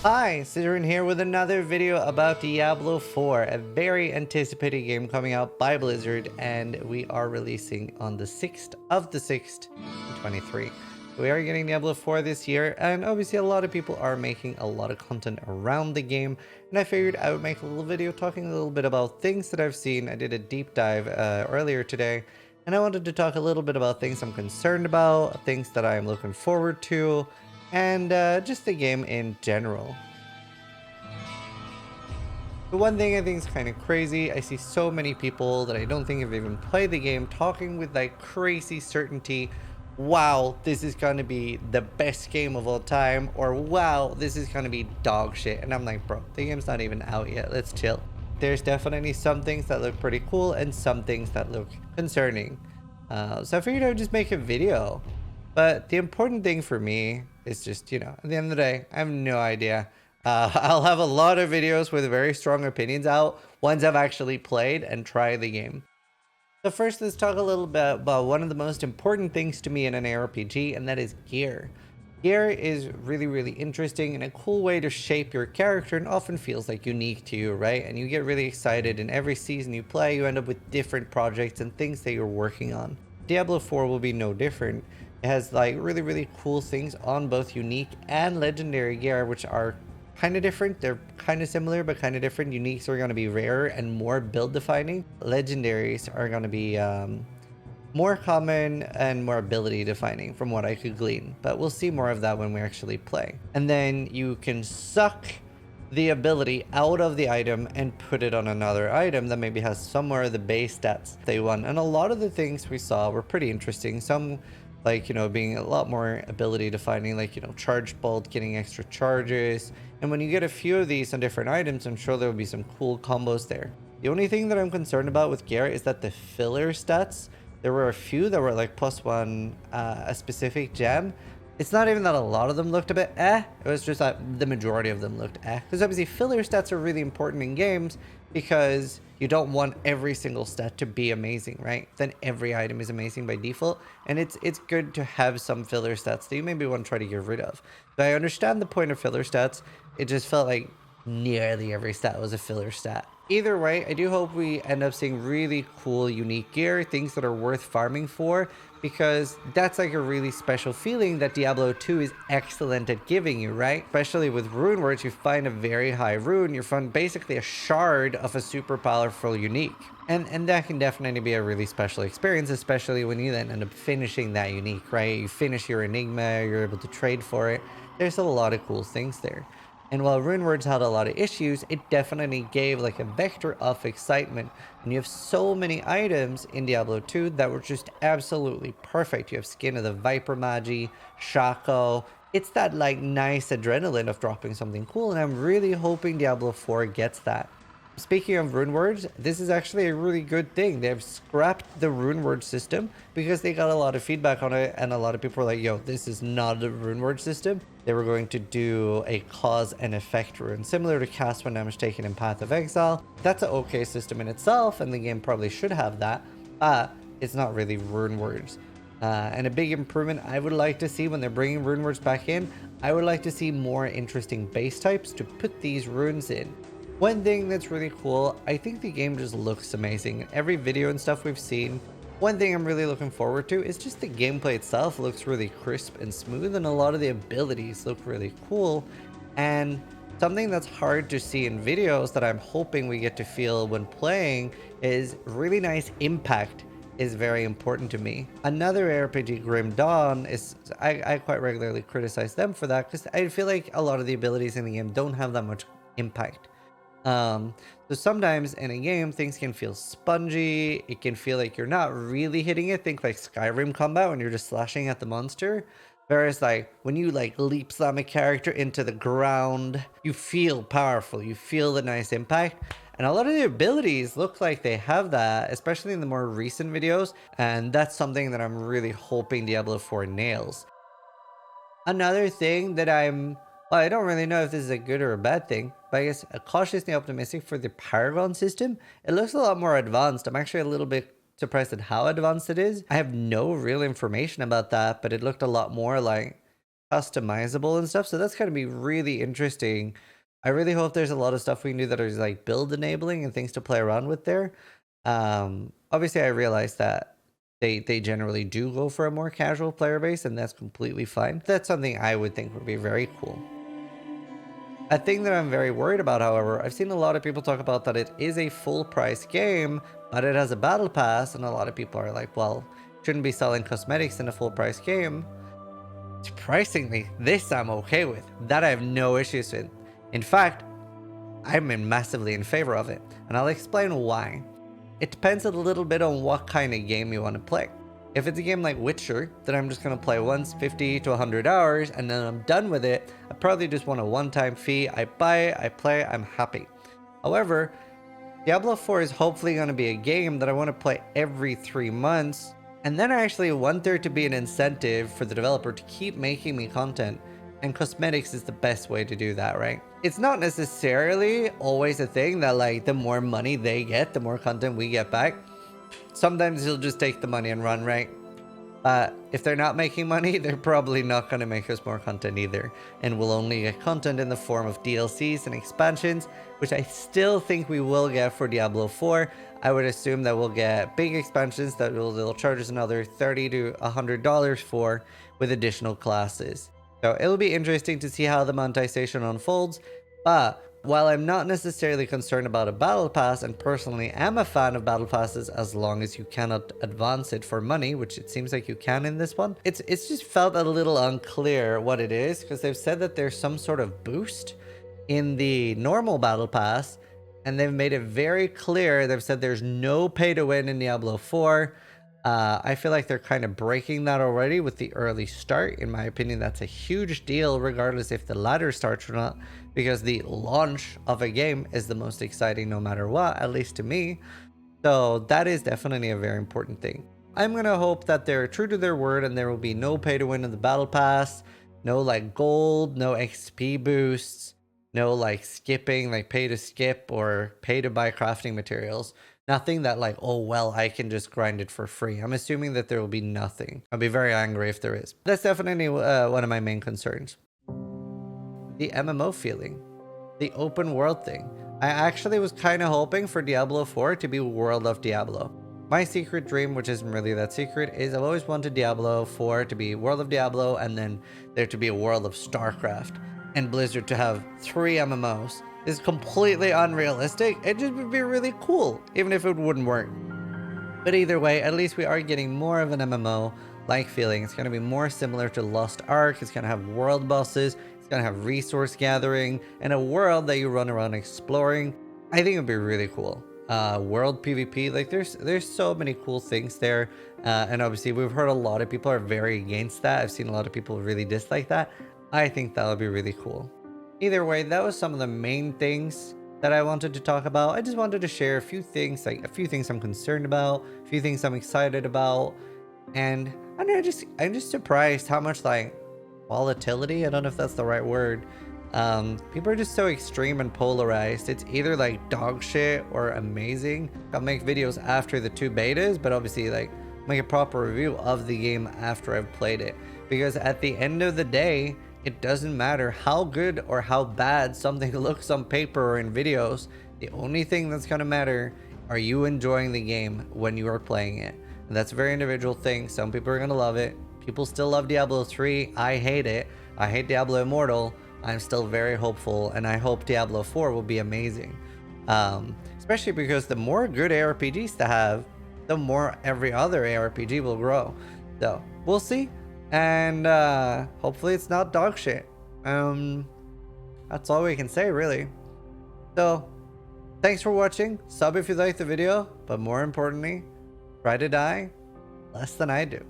Hi, Zizaran here with another video about Diablo 4, a very anticipated game coming out by Blizzard, and we are releasing on the 6th of the 6th, 2023. We are getting Diablo 4 this year, and obviously a lot of people are making a lot of content around the game, and I figured I would make a little video talking a little bit about things that I've seen. I did a deep dive earlier today, and I wanted to talk a little bit about things I'm concerned about, things that I'm looking forward to, and just the game in general. The one thing I think is kind of crazy, I see so many people that I don't think have even played the game talking with like crazy certainty, wow, this is gonna be the best game of all time, or wow, this is gonna be dog shit. And I'm like, bro, the game's not even out yet, let's chill. There's definitely some things that look pretty cool and some things that look concerning. So I figured I would just make a video. But the important thing for me is just, at the end of the day, I have no idea. I'll have a lot of videos with very strong opinions out once I've actually played and tried the game. So first, let's talk a little bit about one of the most important things to me in an ARPG, and that is gear. Gear is really, really interesting and a cool way to shape your character, and often feels like unique to you, right? And you get really excited, and every season you play, you end up with different projects and things that you're working on. Diablo 4 will be no different. It has like really, really cool things on both unique and legendary gear, which are kind of different. They're kind of similar, but kind of different. Uniques are going to be rarer and more build defining. Legendaries are going to be more common and more ability defining from what I could glean. But we'll see more of that when we actually play. And then you can suck the ability out of the item and put it on another item that maybe has somewhere of the base stats they want. And a lot of the things we saw were pretty interesting. Some like, being a lot more ability defining, like, charge bolt, getting extra charges. And when you get a few of these on different items, I'm sure there will be some cool combos there. The only thing that I'm concerned about with Garrett is that the filler stats, there were a few that were like +1 a specific gem. It's not even that a lot of them looked a bit it was just that the majority of them looked because obviously filler stats are really important in games because you don't want every single stat to be amazing, right? Then every item is amazing by default, and it's good to have some filler stats that you maybe want to try to get rid of. But I understand the point of filler stats. It just felt like nearly every stat was a filler stat. Either way, I do hope we end up seeing really cool, unique gear, things that are worth farming for, because that's like a really special feeling that Diablo 2 is excellent at giving you, right? Especially with Rune, where you find a very high rune, you find basically a shard of a super powerful unique. And that can definitely be a really special experience, especially when you then end up finishing that unique, right? You finish your Enigma, you're able to trade for it. There's a lot of cool things there. And while Runewords had a lot of issues, it definitely gave like a vector of excitement. And you have so many items in Diablo 2 that were just absolutely perfect. You have Skin of the Viper Magi, Shaco. It's that like nice adrenaline of dropping something cool, and I'm really hoping Diablo 4 gets that. Speaking of runewords, this is actually a really good thing. They've scrapped the runeword system because they got a lot of feedback on it, and a lot of people were like, yo, this is not a runeword system. They were going to do a cause and effect rune, similar to cast when damage taken in Path of Exile. That's an okay system in itself, and the game probably should have that, but it's not really runewords. And a big improvement I would like to see when they're bringing runewords back in, I would like to see more interesting base types to put these runes in. One thing that's really cool, I think the game just looks amazing. Every video and stuff we've seen, one thing I'm really looking forward to is just the gameplay itself looks really crisp and smooth, and a lot of the abilities look really cool. And something that's hard to see in videos that I'm hoping we get to feel when playing is really nice impact is very important to me. Another RPG, Grim Dawn, is I quite regularly criticize them for that because I feel like a lot of the abilities in the game don't have that much impact. So sometimes in a game, things can feel spongy. It can feel like you're not really hitting it. Think like Skyrim combat when you're just slashing at the monster. Whereas like when you like leap slam a character into the ground, you feel powerful. You feel the nice impact. And a lot of the abilities look like they have that, especially in the more recent videos. And that's something that I'm really hoping Diablo 4 nails. Another thing that well, I don't really know if this is a good or a bad thing, but I guess cautiously optimistic for the Paragon system. It looks a lot more advanced. I'm actually a little bit surprised at how advanced it is. I have no real information about that, but it looked a lot more like customizable and stuff. So that's going to be really interesting. I really hope there's a lot of stuff we can do that is like build enabling and things to play around with there. Obviously, I realize that they generally do go for a more casual player base, and that's completely fine. That's something I would think would be very cool. A thing that I'm very worried about, however, I've seen a lot of people talk about that it is a full price game, but it has a battle pass, and a lot of people are like, well, shouldn't be selling cosmetics in a full price game. Surprisingly, this I'm okay with. That I have no issues with. In fact, I'm massively in favor of it, and I'll explain why. It depends a little bit on what kind of game you want to play. If it's a game like Witcher, then I'm just going to play once 50 to 100 hours and then I'm done with it. I probably just want a one-time fee. I buy it, I play, I'm happy. However, Diablo 4 is hopefully going to be a game that I want to play every 3 months. And then I actually want there to be an incentive for the developer to keep making me content. And cosmetics is the best way to do that, right? It's not necessarily always a thing that like the more money they get, the more content we get back. Sometimes he'll just take the money and run, right? But if they're not making money, they're probably not going to make us more content either. And we'll only get content in the form of DLCs and expansions, which I still think we will get for Diablo 4. I would assume that we'll get big expansions that they'll charge us another $30 to $100 for with additional classes. So it'll be interesting to see how the monetization unfolds, but while I'm not necessarily concerned about a battle pass, and personally am a fan of battle passes as long as you cannot advance it for money, which it seems like you can in this one, it's just felt a little unclear what it is, because they've said that there's some sort of boost in the normal battle pass, and they've made it very clear. They've said there's no pay to win in Diablo 4. I feel like they're kind of breaking that already with the early start. In my opinion, that's a huge deal, regardless if the ladder starts or not, because the launch of a game is the most exciting no matter what, at least to me. So that is definitely a very important thing. I'm going to hope that they're true to their word and there will be no pay to win in the battle pass, no like gold, no XP boosts, no like skipping, like pay to skip or pay to buy crafting materials. Nothing that like, oh, well, I can just grind it for free. I'm assuming that there will be nothing. I'll be very angry if there is. That's definitely one of my main concerns. The MMO feeling. The open world thing. I actually was kind of hoping for Diablo 4 to be World of Diablo. My secret dream, which isn't really that secret, is I've always wanted Diablo 4 to be World of Diablo and then there to be a World of StarCraft. And Blizzard to have 3 MMOs. Is completely unrealistic. It just would be really cool, even if it wouldn't work. But either way, at least we are getting more of an MMO like feeling. It's going to be more similar to Lost Ark. It's going to have world bosses. It's going to have resource gathering and a world that you run around exploring. I think it would be really cool. World PvP, like there's so many cool things there. And obviously we've heard a lot of people are very against that. I've seen a lot of people really dislike that. I think that would be really cool. Either way, that was some of the main things that I wanted to talk about. I just wanted to share a few things, like a few things I'm concerned about, a few things I'm excited about, and I don't know, I'm just surprised how much like volatility, I don't know if that's the right word. People are just so extreme and polarized. It's either like dog shit or amazing. I'll make videos after the 2 betas, but obviously like make a proper review of the game after I've played it, because at the end of the day, it doesn't matter how good or how bad something looks on paper or in videos. The only thing that's going to matter, are you enjoying the game when you are playing it? And that's a very individual thing. Some people are going to love it. People still love Diablo 3. I hate it. I hate Diablo Immortal. I'm still very hopeful, and I hope Diablo 4 will be amazing. Especially because the more good ARPGs to have, the more every other ARPG will grow. So we'll see. And hopefully it's not dog shit. That's all we can say, really. So thanks for watching. Sub if you liked the video, but more importantly, try to die less than I do.